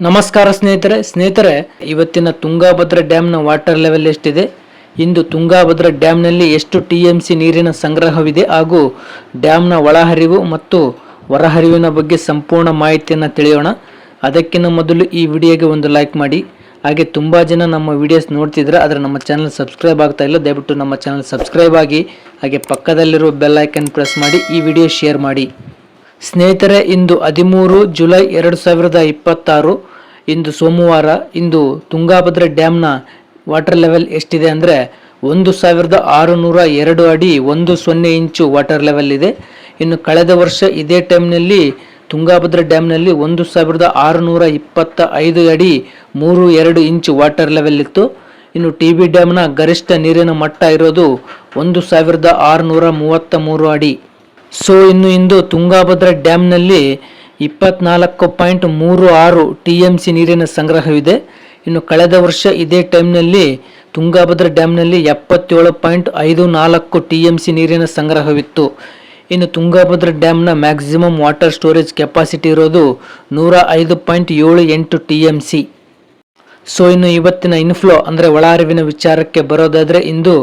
ನಮಸ್ಕಾರ ಸ್ನೇಹಿತರೆ ಇವತ್ತಿನ ತುಂಗಾಭದ್ರಾ ಡ್ಯಾಮ್ನ ವಾಟರ್ ಲೆವೆಲ್ ಎಷ್ಟಿದೆ, ಇಂದು ತುಂಗಾಭದ್ರಾ ಡ್ಯಾಮ್ನಲ್ಲಿ ಎಷ್ಟು TMC ನೀರಿನ ಸಂಗ್ರಹವಿದೆ ಹಾಗೂ ಡ್ಯಾಮ್ನ ಒಳಹರಿವು ಮತ್ತು ಹೊರಹರಿವಿನ ಬಗ್ಗೆ ಸಂಪೂರ್ಣ ಮಾಹಿತಿಯನ್ನು ತಿಳಿಯೋಣ. ಅದಕ್ಕಿಂತ ಮೊದಲು ಈ ವಿಡಿಯೋಗೆ ಒಂದು ಲೈಕ್ ಮಾಡಿ. ಹಾಗೆ ತುಂಬ ಜನ ನಮ್ಮ ವಿಡಿಯೋಸ್ ನೋಡ್ತಿದ್ರೆ ಆದರೆ ನಮ್ಮ ಚಾನಲ್ ಸಬ್ಸ್ಕ್ರೈಬ್ ಆಗ್ತಾ ಇಲ್ಲ, ದಯವಿಟ್ಟು ನಮ್ಮ ಚಾನಲ್ ಸಬ್ಸ್ಕ್ರೈಬ್ ಆಗಿ ಹಾಗೆ ಪಕ್ಕದಲ್ಲಿರೋ ಬೆಲ್ ಐಕನ್ ಪ್ರೆಸ್ ಮಾಡಿ ಈ ವಿಡಿಯೋ ಶೇರ್ ಮಾಡಿ. ಸ್ನೇಹಿತರೆ, ಇಂದು 13 ಜುಲೈ 2026 ಇಂದು ಸೋಮವಾರ. ಇಂದು ತುಂಗಾಭದ್ರಾ ಡ್ಯಾಮ್ನ ವಾಟರ್ ಲೆವೆಲ್ ಎಷ್ಟಿದೆ ಅಂದರೆ 1602 ಅಡಿ 10 ಇಂಚು ವಾಟರ್ ಲೆವೆಲ್ ಇದೆ. ಇನ್ನು ಕಳೆದ ವರ್ಷ ಇದೇ ಟೈಮ್ನಲ್ಲಿ ತುಂಗಾಭದ್ರಾ ಡ್ಯಾಮ್ನಲ್ಲಿ 1625 ಅಡಿ 32 ಇಂಚು ವಾಟರ್ ಲೆವೆಲ್ ಇತ್ತು. ಇನ್ನು TB ಡ್ಯಾಮ್ನ ಗರಿಷ್ಠ ನೀರಿನ ಮಟ್ಟ ಇರೋದು 1633 ಅಡಿ. ಸೊ ಇಂದು ತುಂಗಾಭದ್ರಾ ಡ್ಯಾಮ್ನಲ್ಲಿ 24.36 TMC ನೀರಿನ ಸಂಗ್ರಹವಿದೆ. ಇನ್ನು ಕಳೆದ ವರ್ಷ ಇದೇ ಟೈಮ್ನಲ್ಲಿ ತುಂಗಾಭದ್ರಾ ಡ್ಯಾಮ್ನಲ್ಲಿ 77.54 TMC ನೀರಿನ ಸಂಗ್ರಹವಿತ್ತು. ಇನ್ನು ತುಂಗಾಭದ್ರಾ ಡ್ಯಾಮ್ನ ಮ್ಯಾಕ್ಸಿಮಮ್ ವಾಟರ್ ಸ್ಟೋರೇಜ್ ಕೆಪಾಸಿಟಿ ಇರೋದು 105.78 TMC. ಸೊ ಇನ್ನು ಇವತ್ತಿನ ಇನ್ಫ್ಲೋ ಅಂದರೆ ಒಳಹರಿವಿನ ವಿಚಾರಕ್ಕೆ ಬರೋದಾದರೆ, ಇಂದು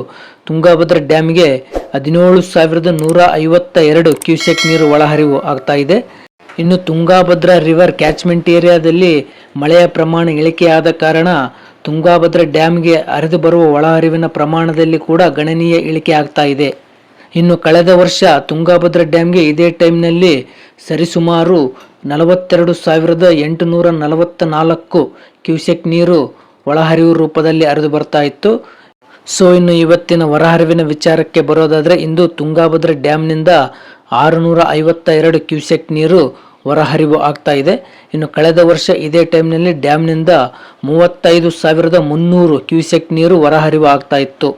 ತುಂಗಾಭದ್ರಾ ಡ್ಯಾಮ್ಗೆ 17,152 ಕ್ಯೂಸೆಕ್ ನೀರು ಒಳಹರಿವು ಆಗ್ತಾ ಇದೆ. ಇನ್ನು ತುಂಗಾಭದ್ರಾ ರಿವರ್ ಕ್ಯಾಚ್ಮೆಂಟ್ ಏರಿಯಾದಲ್ಲಿ ಮಳೆಯ ಪ್ರಮಾಣ ಇಳಿಕೆಯಾದ ಕಾರಣ ತುಂಗಾಭದ್ರಾ ಡ್ಯಾಮ್ಗೆ ಹರಿದು ಬರುವ ಒಳಹರಿವಿನ ಪ್ರಮಾಣದಲ್ಲಿ ಕೂಡ ಗಣನೀಯ ಇಳಿಕೆ ಆಗ್ತಾ ಇದೆ. ಇನ್ನು ಕಳೆದ ವರ್ಷ ತುಂಗಾಭದ್ರಾ ಡ್ಯಾಮ್ಗೆ ಇದೇ ಟೈಮ್ನಲ್ಲಿ ಸರಿಸುಮಾರು 42,844 ಕ್ಯೂಸೆಕ್ ನೀರು ಒಳಹರಿವು ರೂಪದಲ್ಲಿ ಹರಿದು ಬರ್ತಾ ಇತ್ತು. ಸೊ ಇನ್ನು ಇವತ್ತಿನ ಹೊರಹರಿವಿನ ವಿಚಾರಕ್ಕೆ ಬರೋದಾದರೆ, ಇಂದು ತುಂಗಾಭದ್ರಾ ಡ್ಯಾಮ್ನಿಂದ 652 ಕ್ಯೂಸೆಕ್ ನೀರು ಹೊರಹರಿವು ಆಗ್ತಾ ಇದೆ. ಇನ್ನು ಕಳೆದ ವರ್ಷ ಇದೇ ಟೈಮ್ನಲ್ಲಿ ಡ್ಯಾಮ್ನಿಂದ 35,300 ಕ್ಯೂಸೆಕ್ ನೀರು ಹೊರಹರಿವು ಆಗ್ತಾ ಇತ್ತು.